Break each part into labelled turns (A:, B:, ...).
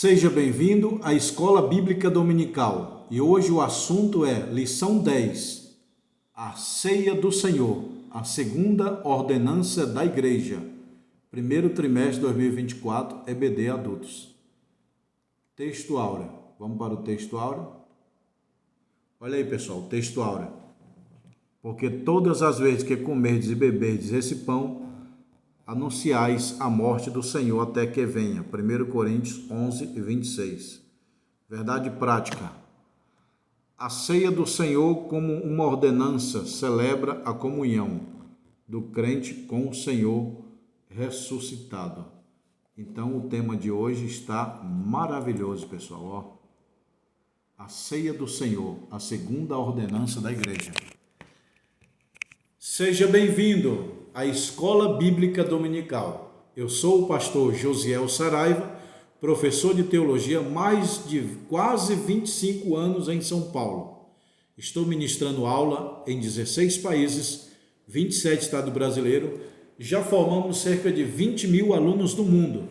A: Seja bem-vindo à Escola Bíblica Dominical e hoje o assunto é lição 10, a Ceia do Senhor, a segunda ordenança da Igreja, primeiro trimestre de 2024, EBD Adultos. Texto áureo, vamos para o texto áureo? Olha aí pessoal, texto áureo. Porque todas as vezes que comerdes e beberdes esse pão, anunciais a morte do Senhor até que venha. 1 Coríntios 11 e 26. Verdade prática. A ceia do Senhor, como uma ordenança, celebra a comunhão do crente com o Senhor ressuscitado. Então, o tema de hoje está maravilhoso, pessoal. A ceia do Senhor, a segunda ordenança da igreja. Seja bem-vindo à Escola Bíblica Dominical. Eu sou o pastor Josiel Saraiva, professor de teologia há mais de quase 25 anos em São Paulo. Estou ministrando aula em 16 países, 27 estados brasileiros. Já formamos cerca de 20 mil alunos do mundo.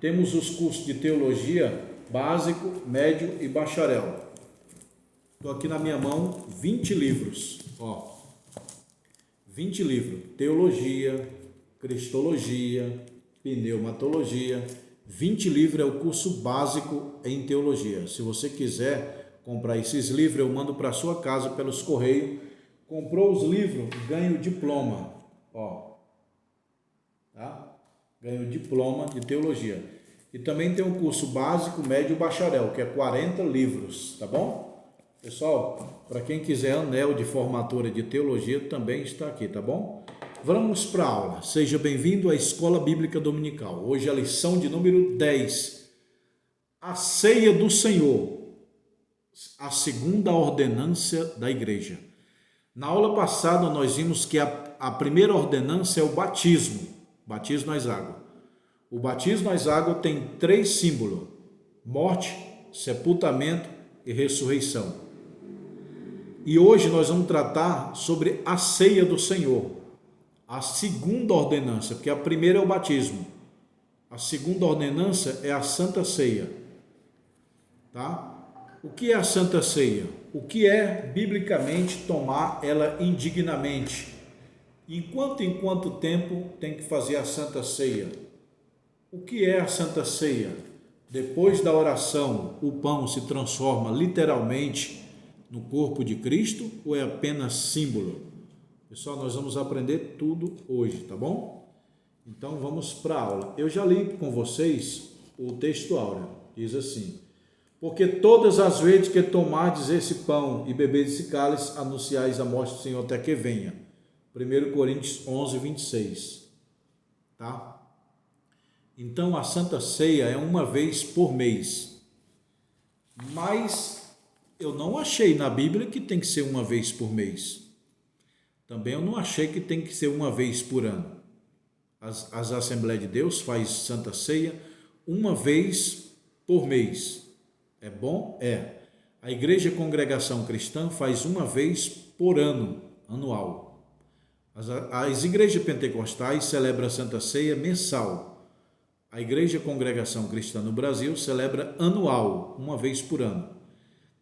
A: Temos os cursos de teologia básico, médio e bacharel. Estou aqui na minha mão 20 livros, 20 livros, teologia, cristologia, pneumatologia, 20 livros é o curso básico em teologia. Se você quiser comprar esses livros, eu mando para sua casa pelos correios. Comprou os livros, ganha o diploma, tá? Ganha o diploma de teologia. E também tem um curso básico, médio e bacharel, que é 40 livros, tá bom? Pessoal, para quem quiser anel de formatura de teologia, também está aqui, tá bom? Vamos para a aula. Seja bem-vindo à Escola Bíblica Dominical. Hoje a lição de número 10. A ceia do Senhor, a segunda ordenança da igreja. Na aula passada nós vimos que a primeira ordenança é o batismo. Batismo nas águas. O batismo nas águas tem 3 símbolos: morte, sepultamento e ressurreição. E hoje nós vamos tratar sobre a ceia do Senhor, a segunda ordenança, porque a primeira é o batismo. A segunda ordenança é a Santa Ceia. Tá? O que é a Santa Ceia? O que é, biblicamente, tomar ela indignamente? Em quanto tempo tem que fazer a Santa Ceia? O que é a Santa Ceia? Depois da oração, o pão se transforma literalmente no corpo de Cristo ou é apenas símbolo? Pessoal, nós vamos aprender tudo hoje, tá bom? Então vamos para a aula. Eu já li com vocês o texto áureo. Diz assim: porque todas as vezes que tomardes esse pão e beberdes esse cálice, anunciais a morte do Senhor até que venha. 1 Coríntios 11, 26. Tá? Então a Santa Ceia é uma vez por mês. Mas eu não achei na Bíblia que tem que ser uma vez por mês. Também eu não achei que tem que ser uma vez por ano. As Assembleias de Deus faz Santa Ceia uma vez por mês. É bom? É. A Igreja Congregação Cristã faz uma vez por ano, anual. As igrejas pentecostais celebram a Santa Ceia mensal. A Igreja Congregação Cristã no Brasil celebra anual, uma vez por ano.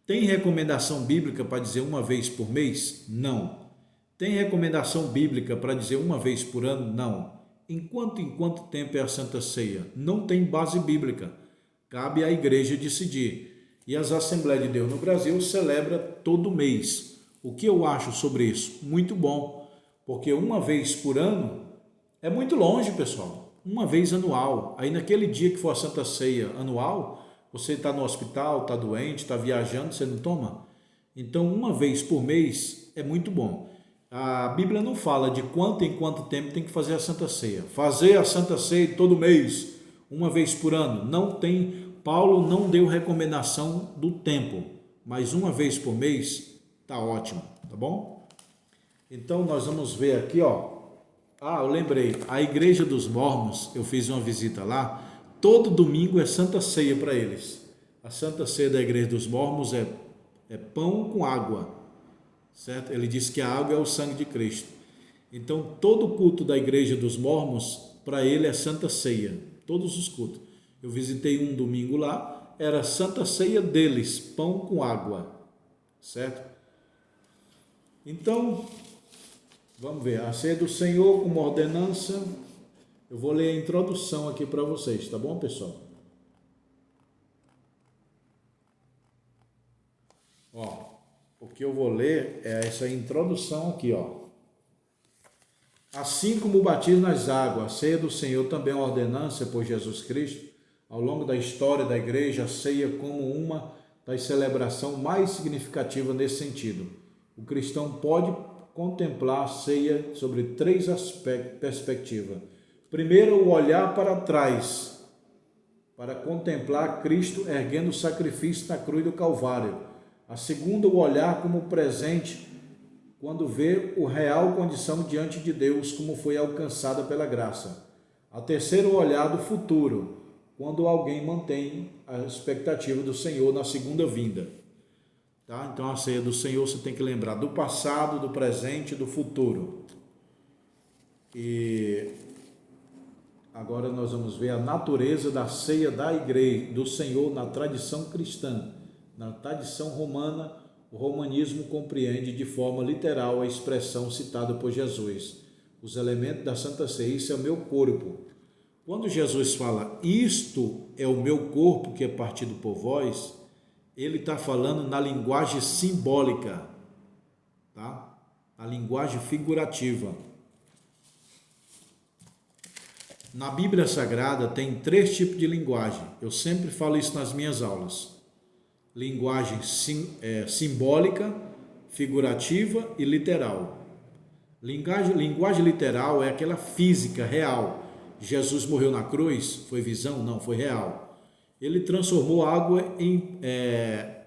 A: Tem recomendação bíblica para dizer uma vez por mês? Não. Tem recomendação bíblica para dizer uma vez por ano? Não. Em quanto tempo é a Santa Ceia? Não tem base bíblica. Cabe à igreja decidir. E as Assembleias de Deus no Brasil celebra todo mês. O que eu acho sobre isso? Muito bom. Porque uma vez por ano é muito longe, pessoal. Uma vez anual. Aí naquele dia que for a Santa Ceia anual, você está no hospital, está doente, está viajando, você não toma? Então, uma vez por mês é muito bom. A Bíblia não fala de quanto em quanto tempo tem que fazer a Santa Ceia. Fazer a Santa Ceia todo mês, uma vez por ano, não tem. Paulo não deu recomendação do tempo, mas uma vez por mês está ótimo, tá bom? Então, nós vamos ver aqui, eu lembrei, a Igreja dos Mórmons, eu fiz uma visita lá. Todo domingo é Santa Ceia para eles. A Santa Ceia da Igreja dos Mórmons é pão com água, certo? Ele diz que a água é o sangue de Cristo. Então, todo culto da Igreja dos Mórmons, para ele é Santa Ceia. Todos os cultos. Eu visitei um domingo lá era a Santa Ceia deles, pão com água, certo? Então, vamos ver, a ceia do Senhor como ordenança. Eu vou ler a introdução aqui para vocês, tá bom, pessoal? Ó, o que eu vou ler é essa introdução aqui, ó. Assim como o batismo nas águas, a ceia do Senhor também é uma ordenança por Jesus Cristo, ao longo da história da igreja, a ceia como uma das celebrações mais significativas nesse sentido. O cristão pode contemplar a ceia sobre três perspectivas. Primeiro, o olhar para trás, para contemplar Cristo erguendo o sacrifício na cruz do Calvário. A segunda, o olhar como presente, quando vê a real condição diante de Deus, como foi alcançada pela graça. A terceira, o olhar do futuro, quando alguém mantém a expectativa do Senhor na segunda vinda. Tá? Então, a ceia do Senhor você tem que lembrar do passado, do presente e do futuro. E agora nós vamos ver a natureza da ceia da igreja, do Senhor na tradição cristã. Na tradição romana, o romanismo compreende de forma literal a expressão citada por Jesus. Os elementos da Santa Ceia, isso é o meu corpo. Quando Jesus fala, isto é o meu corpo que é partido por vós, ele está falando na linguagem simbólica, tá? A linguagem figurativa. Na Bíblia Sagrada tem 3 tipos de linguagem. Eu sempre falo isso nas minhas aulas. Linguagem simbólica, figurativa e literal. Linguagem literal é aquela física, real. Jesus morreu na cruz, foi visão? Não, foi real. Ele transformou a água em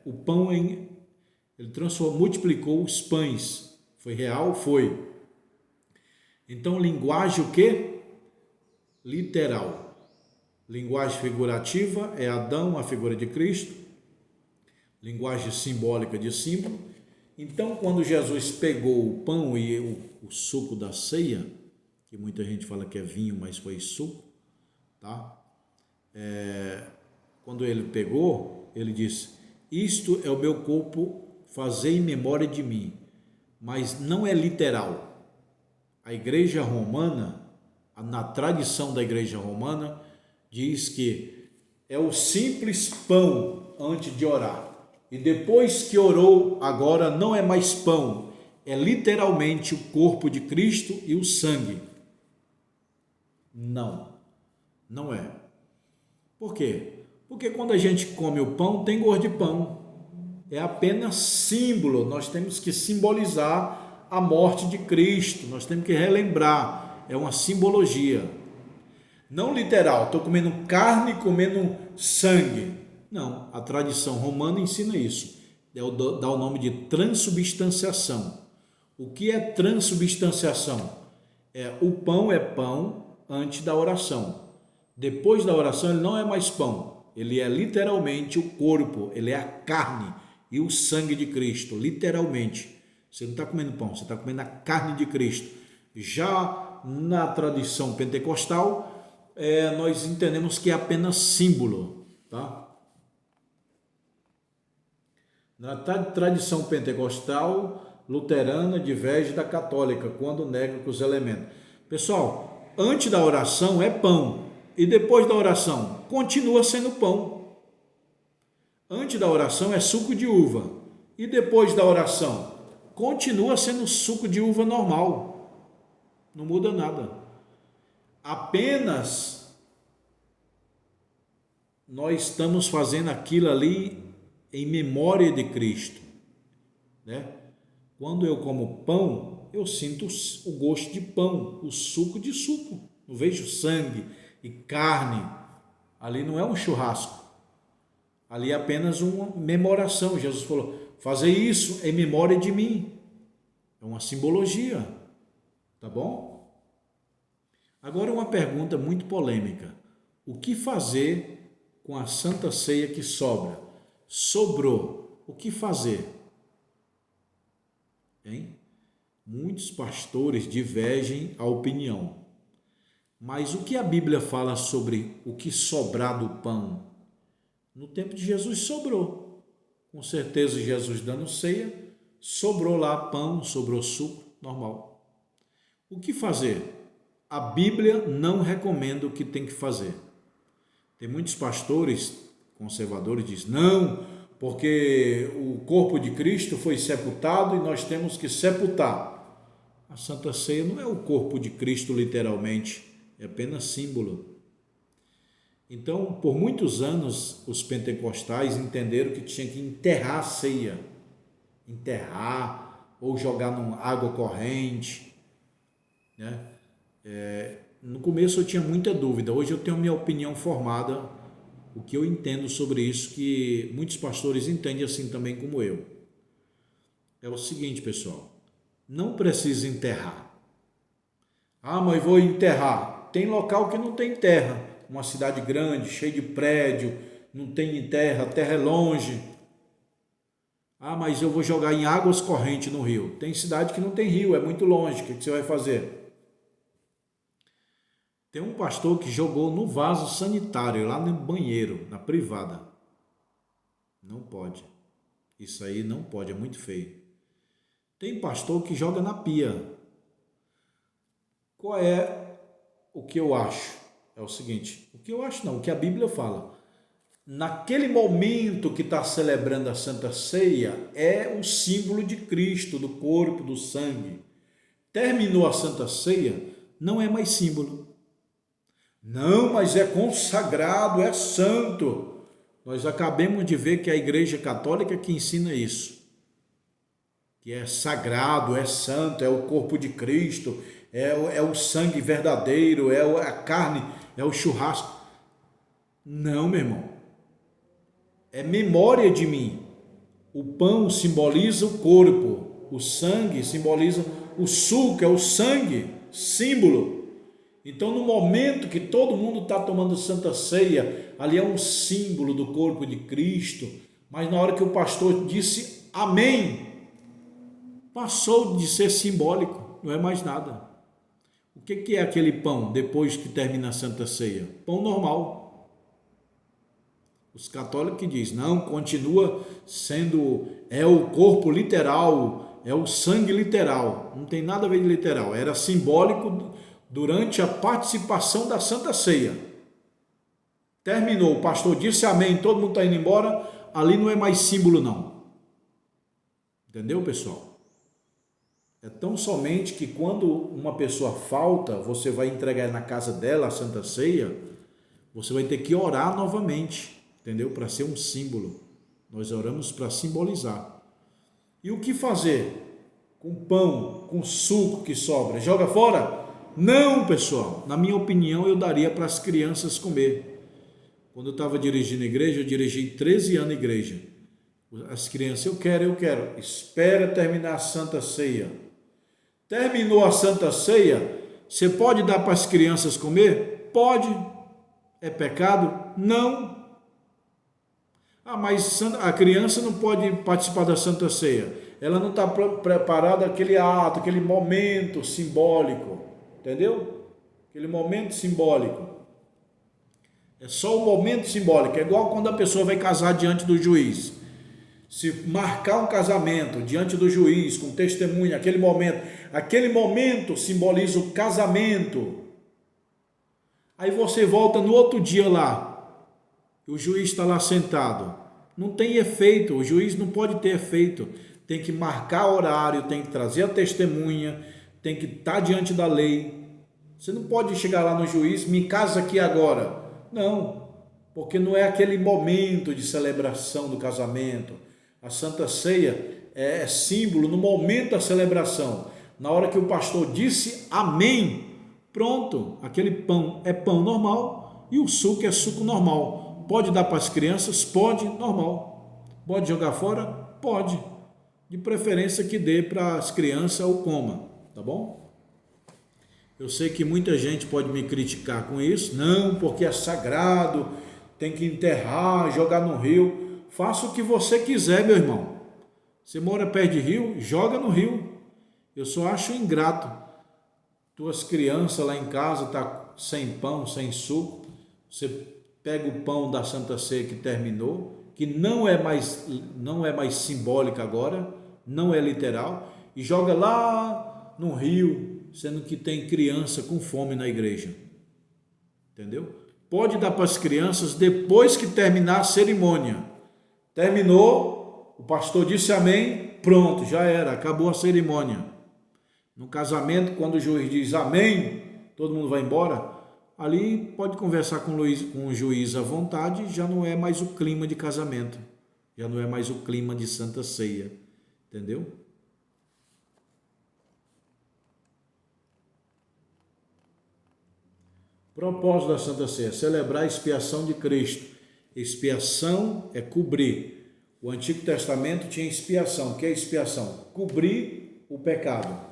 A: o pão ele multiplicou os pães. Foi real? Foi. Então, linguagem o quê? Literal. Linguagem figurativa é Adão, a figura de Cristo. Linguagem simbólica de símbolo. Então, quando Jesus pegou o pão e o suco da ceia, que muita gente fala que é vinho, mas foi suco, tá? Quando ele pegou, ele disse, isto é o meu corpo, fazei em memória de mim. Mas não é literal. A igreja romana, na tradição da igreja romana, diz que é o simples pão antes de orar. E depois que orou, agora não é mais pão, é literalmente o corpo de Cristo e o sangue. Não, não é. Por quê? Porque quando a gente come o pão, tem gosto de pão. É apenas símbolo, nós temos que simbolizar a morte de Cristo, nós temos que relembrar, é uma simbologia. Não literal, estou comendo carne, comendo sangue. Não, a tradição romana ensina isso. Dá o nome de transubstanciação. O que é transubstanciação? O pão é pão antes da oração. Depois da oração ele não é mais pão. Ele é literalmente o corpo, ele é a carne e o sangue de Cristo, literalmente. Você não está comendo pão, você está comendo a carne de Cristo. Já na tradição pentecostal, nós entendemos que é apenas símbolo, tá? Na tradição pentecostal, luterana, diverge da católica, quando nega que os elementos. Pessoal, antes da oração é pão, e depois da oração continua sendo pão. Antes da oração é suco de uva, e depois da oração continua sendo suco de uva normal. Não muda nada. Apenas nós estamos fazendo aquilo ali em memória de Cristo, né? Quando eu como pão, eu sinto o gosto de pão, o suco de suco. Não vejo sangue e carne. Ali não é um churrasco. Ali é apenas uma memoração. Jesus falou, fazer isso em memória de mim. É uma simbologia, tá bom? Agora uma pergunta muito polêmica. O que fazer com a Santa Ceia que sobra? Sobrou, o que fazer? Hein? Muitos pastores divergem a opinião. Mas o que a Bíblia fala sobre o que sobrar do pão? No tempo de Jesus sobrou. Com certeza Jesus dando ceia, sobrou lá pão, sobrou suco, normal. O que fazer? A Bíblia não recomenda o que tem que fazer. Tem muitos pastores conservadores que dizem, não, porque o corpo de Cristo foi sepultado e nós temos que sepultar. A Santa Ceia não é o corpo de Cristo literalmente, é apenas símbolo. Então, por muitos anos, os pentecostais entenderam que tinha que enterrar a ceia, enterrar ou jogar numa água corrente, né? No começo eu tinha muita dúvida, hoje eu tenho minha opinião formada, o que eu entendo sobre isso, que muitos pastores entendem assim também como eu. É o seguinte, pessoal, não precisa enterrar. Ah, mas vou enterrar. Tem local que não tem terra, uma cidade grande, cheia de prédio, não tem terra, a terra é longe. Ah, mas eu vou jogar em águas correntes no rio. Tem cidade que não tem rio, é muito longe, o que você vai fazer? Tem um pastor que jogou no vaso sanitário, lá no banheiro, na privada. Não pode. Isso aí não pode, é muito feio. Tem pastor que joga na pia. Qual é o que eu acho? É o seguinte, o que eu acho não, o que a Bíblia fala. Naquele momento que está celebrando a Santa Ceia, é o símbolo de Cristo, do corpo, do sangue. Terminou a Santa Ceia, não é mais símbolo. Não, mas é consagrado, é santo. Nós acabamos de ver que a Igreja Católica que ensina isso. Que é sagrado, é santo, é o corpo de Cristo, é o sangue verdadeiro, é a carne, é o churrasco. Não, meu irmão. É memória de mim. O pão simboliza o corpo, o sangue simboliza o suco, é o sangue, símbolo. Então, no momento que todo mundo está tomando Santa Ceia, ali é um símbolo do corpo de Cristo, mas na hora que o pastor disse amém, passou de ser simbólico, não é mais nada. O que é aquele pão depois que termina a Santa Ceia? Pão normal. Os católicos que dizem, não, continua sendo, é o corpo literal, é o sangue literal, não tem nada a ver de literal, era simbólico durante a participação da Santa Ceia. Terminou, o pastor disse amém, todo mundo está indo embora, ali não é mais símbolo não. Entendeu, pessoal? É tão somente que quando uma pessoa falta, você vai entregar na casa dela a Santa Ceia, você vai ter que orar novamente, entendeu? Para ser um símbolo. Nós oramos para simbolizar. E o que fazer com pão, com suco que sobra? Joga fora? Não, pessoal, na minha opinião eu daria para as crianças comer. Quando eu estava dirigindo a igreja, eu dirigi 13 anos a igreja. As crianças, eu quero, espera terminar a Santa Ceia. Terminou a Santa Ceia, você pode dar para as crianças comer? Pode. É pecado? Não. Ah, mas a criança não pode participar da Santa Ceia. Ela não está preparada aquele ato, aquele momento simbólico. Entendeu? Aquele momento simbólico. É só o momento simbólico. É igual quando a pessoa vai casar diante do juiz. Se marcar um casamento diante do juiz, com testemunha, aquele momento simboliza o casamento. Aí você volta no outro dia lá, o juiz está lá sentado. Não tem efeito, o juiz não pode ter efeito. Tem que marcar horário, tem que trazer a testemunha, tem que estar diante da lei. Você não pode chegar lá no juiz, me casa aqui agora. Não, porque não é aquele momento de celebração do casamento. A Santa Ceia é símbolo no momento da celebração. Na hora que o pastor disse amém, pronto, aquele pão é pão normal e o suco é suco normal. Pode dar para as crianças? Pode, normal. Pode jogar fora? Pode. De preferência que dê para as crianças ou coma, tá bom? Eu sei que muita gente pode me criticar com isso. Não, porque é sagrado, tem que enterrar, jogar no rio. Faça o que você quiser, meu irmão. Você mora perto de rio, joga no rio. Eu só acho ingrato. Tuas crianças lá em casa tá sem pão, sem suco. Você pega o pão da Santa Ceia que terminou, que não é mais simbólica agora, não é literal, e joga lá no rio, sendo que tem criança com fome na igreja. Entendeu? Pode dar para as crianças depois que terminar a cerimônia. Terminou, o pastor disse amém, pronto, já era, acabou a cerimônia. No casamento, quando o juiz diz amém, todo mundo vai embora, ali pode conversar com o juiz à vontade, já não é mais o clima de casamento, já não é mais o clima de Santa Ceia, entendeu? Propósito da Santa Ceia, celebrar a expiação de Cristo. Expiação é cobrir. O Antigo Testamento tinha expiação. O que é expiação? Cobrir o pecado.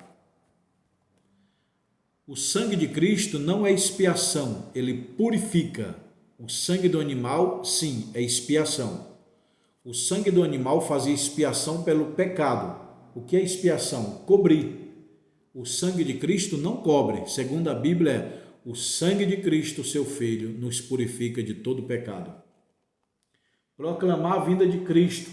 A: O sangue de Cristo não é expiação, ele purifica. O sangue do animal, sim, é expiação. O sangue do animal fazia expiação pelo pecado. O que é expiação? Cobrir. O sangue de Cristo não cobre. Segundo a Bíblia, o sangue de Cristo, seu Filho, nos purifica de todo pecado. Proclamar a vinda de Cristo.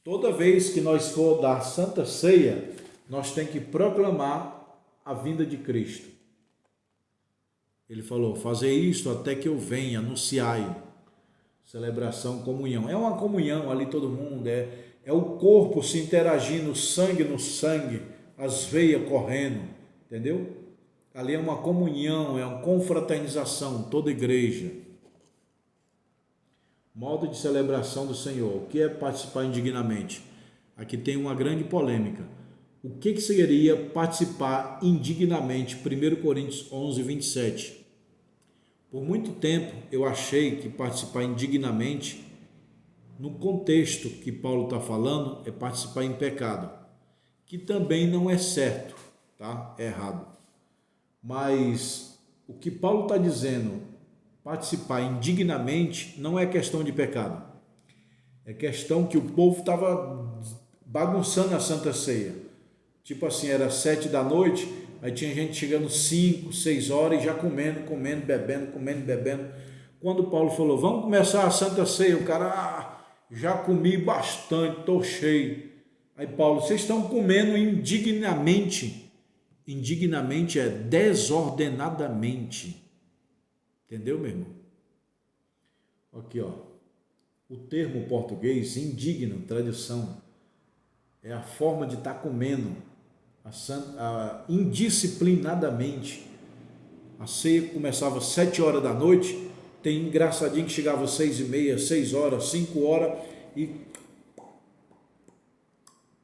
A: Toda vez que nós for dar Santa Ceia, nós temos que proclamar a vinda de Cristo. Ele falou, fazer isto até que eu venha, anunciai. Celebração, comunhão. É uma comunhão ali todo mundo, é o corpo se interagindo, no sangue, as veias correndo, entendeu? Ali é uma comunhão, é uma confraternização, toda igreja. Modo de celebração do Senhor. O que é participar indignamente? Aqui tem uma grande polêmica. O que seria participar indignamente? 1 Coríntios 11, 27. Por muito tempo eu achei que participar indignamente, no contexto que Paulo está falando, é participar em pecado, que também não é certo, tá? É errado. Mas o que Paulo está dizendo, participar indignamente, não é questão de pecado. É questão que o povo estava bagunçando a Santa Ceia. Tipo assim, era 7 da noite, aí tinha gente chegando 5, 6 horas e já comendo, bebendo. Quando Paulo falou, vamos começar a Santa Ceia, o cara, já comi bastante, estou cheio. Aí Paulo, vocês estão comendo indignamente. Indignamente é desordenadamente. Entendeu, meu irmão? Aqui, ó. O termo português, indigno, tradução, é a forma de estar comendo. Indisciplinadamente. A ceia começava às 7 horas da noite, tem engraçadinho que chegava às 6h30, 6 horas, 5 horas e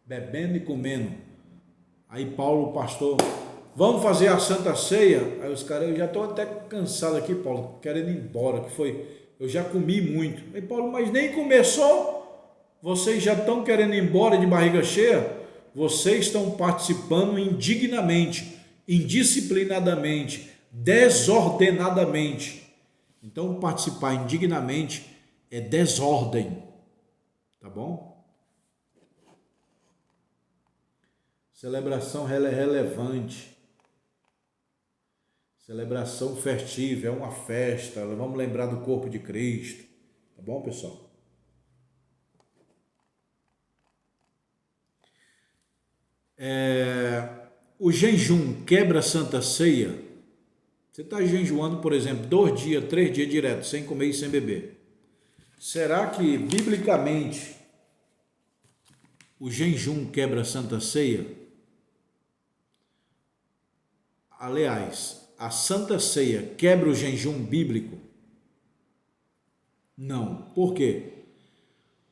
A: bebendo e comendo. Aí Paulo, pastor, vamos fazer a Santa Ceia? Aí os caras, eu já estou até cansado aqui, Paulo, querendo ir embora, que foi, eu já comi muito. Aí Paulo, mas nem começou, vocês já estão querendo ir embora de barriga cheia? Vocês estão participando indignamente, indisciplinadamente, desordenadamente. Então, participar indignamente é desordem, tá bom? Celebração relevante, celebração festiva, é uma festa, vamos lembrar do corpo de Cristo, tá bom, pessoal? O jejum quebra a Santa Ceia. Você está jejuando, por exemplo, 2 dias, 3 dias direto, sem comer e sem beber. Será que, biblicamente, o jejum quebra a Santa Ceia? Aliás, a Santa Ceia quebra o jejum bíblico? Não. Por quê?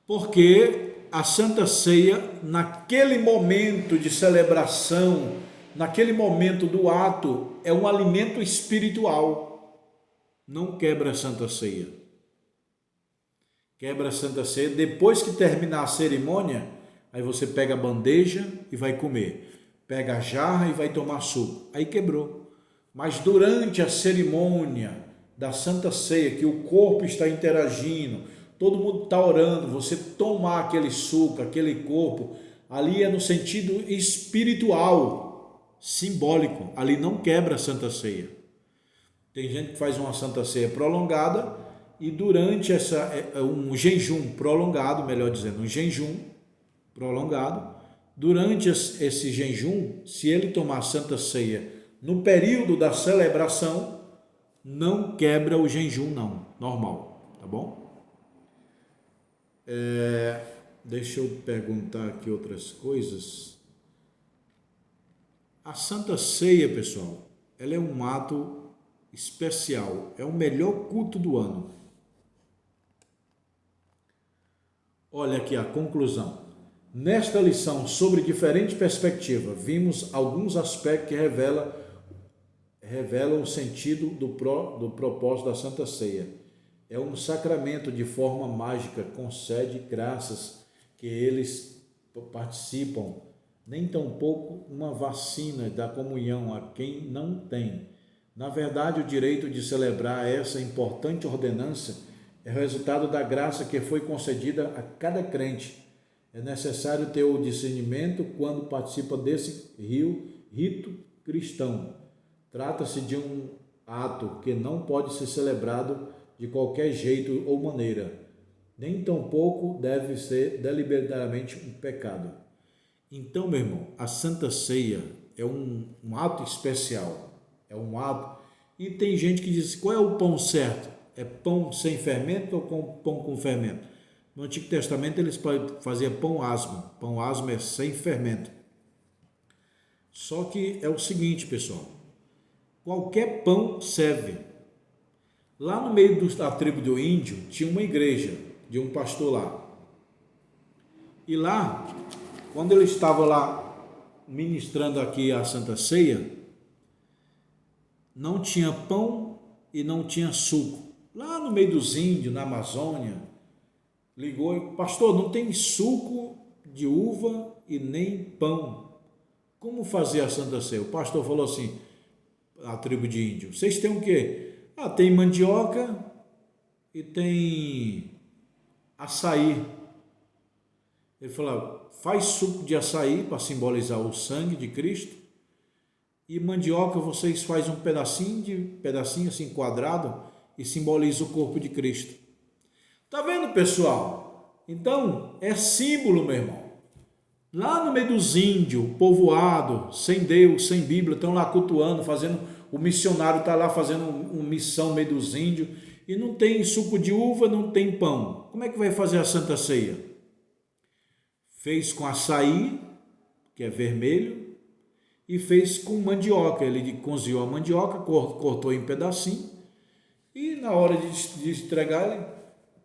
A: Porque a Santa Ceia, naquele momento de celebração, naquele momento do ato, é um alimento espiritual. Não quebra a Santa Ceia. Quebra a Santa Ceia depois que terminar a cerimônia, aí você pega a bandeja e vai comer. Pega a jarra e vai tomar suco. Aí quebrou. Mas durante a cerimônia da Santa Ceia, que o corpo está interagindo, todo mundo está orando, você tomar aquele suco, aquele corpo, ali é no sentido espiritual, simbólico, ali não quebra a Santa Ceia. Tem gente que faz uma Santa Ceia prolongada e durante um jejum prolongado, melhor dizendo, um jejum prolongado, durante esse jejum, se ele tomar Santa Ceia no período da celebração, não quebra o jejum não, normal, tá bom? Deixa eu perguntar aqui outras coisas. A Santa Ceia, pessoal, ela é um ato especial, é o melhor culto do ano. Olha aqui a conclusão. Nesta lição sobre diferente perspectiva, vimos alguns aspectos que revelam o sentido do propósito da Santa Ceia. É um sacramento de forma mágica, concede graças que eles participam, nem tampouco uma vacina da comunhão a quem não tem. Na verdade, o direito de celebrar essa importante ordenança é resultado da graça que foi concedida a cada crente. É necessário ter o discernimento quando participa desse rito cristão. Trata-se de um ato que não pode ser celebrado de qualquer jeito ou maneira, nem tampouco deve ser deliberadamente um pecado. Então, meu irmão, a Santa Ceia é um ato especial, é um ato. E tem gente que diz, qual é o pão certo? É pão sem fermento ou pão com fermento? No Antigo Testamento eles faziam pão asmo. Pão asmo é sem fermento. Só que é o seguinte, pessoal, qualquer pão serve. Lá no meio da tribo do índio tinha uma igreja de um pastor lá. E lá, quando ele estava lá ministrando aqui a Santa Ceia, não tinha pão e não tinha suco. Lá no meio dos índios, na Amazônia, ligou e, pastor, não tem suco de uva e nem pão. Como fazer a Santa Ceia? O pastor falou assim, a tribo de índio, vocês têm o quê? Tem mandioca e tem açaí. Ele falou, faz suco de açaí para simbolizar o sangue de Cristo, e mandioca vocês fazem um pedacinho assim quadrado e simboliza o corpo de Cristo. Tá vendo, pessoal? Então, é símbolo, meu irmão. Lá no meio dos índios, povoado, sem Deus, sem Bíblia, estão lá cultuando, o missionário está lá fazendo uma missão no meio dos índios, e não tem suco de uva, não tem pão. Como é que vai fazer a Santa Ceia? Fez com açaí, que é vermelho, e fez com mandioca. Ele cozinhou a mandioca, cortou em pedacinho, e na hora de entregar, ele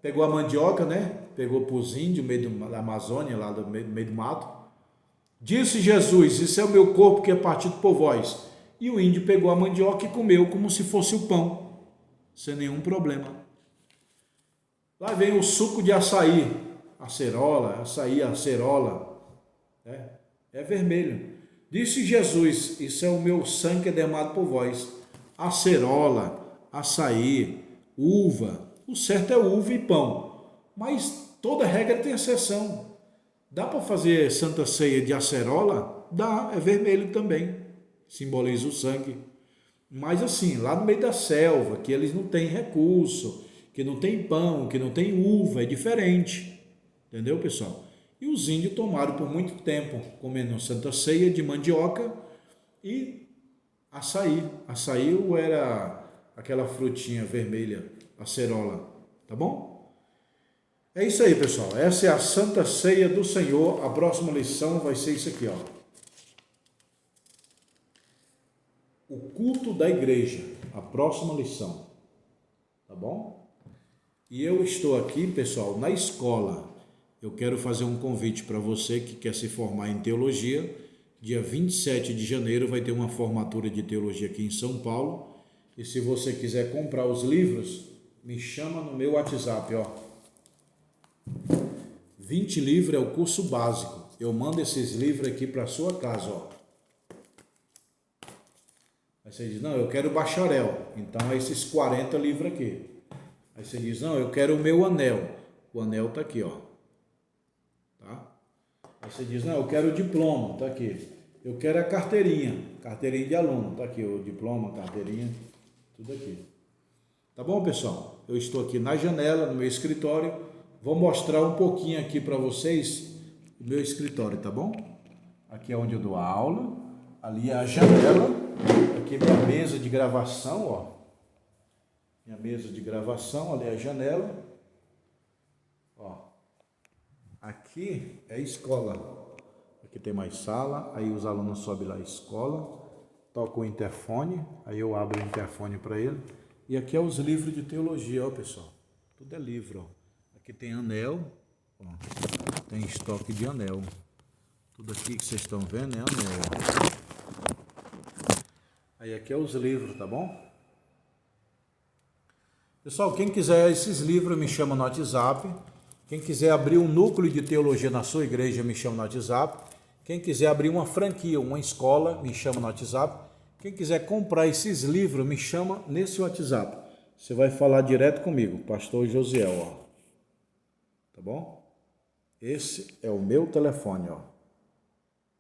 A: pegou a mandioca, né? Pegou para os índios, no meio da Amazônia, lá no meio do mato. Disse Jesus, isso é o meu corpo que é partido por vós. E o índio pegou a mandioca e comeu como se fosse o pão, sem nenhum problema. Lá vem o suco de açaí, acerola, é vermelho. Disse Jesus, isso é o meu sangue que é derramado por vós. Acerola, açaí, uva, o certo é uva e pão, mas toda regra tem exceção. Dá para fazer Santa Ceia de acerola? Dá, é vermelho também, simboliza o sangue. Mas assim, lá no meio da selva, que eles não têm recurso, que não tem pão, que não tem uva, é diferente. Entendeu, pessoal? E os índios tomaram por muito tempo comendo Santa Ceia de mandioca e açaí. Açaí era aquela frutinha vermelha, acerola, tá bom? É isso aí, pessoal. Essa é a Santa Ceia do Senhor. A próxima lição vai ser isso aqui, ó. O culto da igreja. A próxima lição. Tá bom? E eu estou aqui, pessoal, na escola. Eu quero fazer um convite para você que quer se formar em teologia. Dia 27 de janeiro vai ter uma formatura de teologia aqui em São Paulo. E se você quiser comprar os livros, me chama no meu WhatsApp, ó. 20 livros é o curso básico. Eu mando esses livros aqui para sua casa, ó. Aí você diz, não, eu quero bacharel. Então é esses 40 livros aqui. Aí você diz, não, eu quero o meu anel. O anel está aqui, ó. Tá? Aí você diz, não, eu quero o diploma. Está aqui. Eu quero a carteirinha. Carteirinha de aluno. Está aqui o diploma, carteirinha. tudo aqui. Tá bom, pessoal? Eu estou aqui na janela, no meu escritório. Vou mostrar um pouquinho aqui para vocês o meu escritório, tá bom? Aqui é onde eu dou a aula. Ali é a janela. Aqui é minha mesa de gravação, ó. Minha mesa de gravação, ali é a janela. Ó. Aqui é a escola. Aqui tem mais sala, aí os alunos sobem lá à escola, tocam o interfone, aí eu abro o interfone para ele. E aqui é os livros de teologia, ó, pessoal. Tudo é livro, ó. Aqui tem anel, ó. Tem estoque de anel. Tudo aqui que vocês estão vendo é anel, ó. Aí aqui é os livros, tá bom? Pessoal, quem quiser esses livros me chama no WhatsApp. Quem quiser abrir um núcleo de teologia na sua igreja me chama no WhatsApp. Quem quiser abrir uma franquia, uma escola, me chama no WhatsApp. Quem quiser comprar esses livros, me chama nesse WhatsApp. Você vai falar direto comigo, Pastor Josiel, ó. Tá bom? Esse é o meu telefone, ó.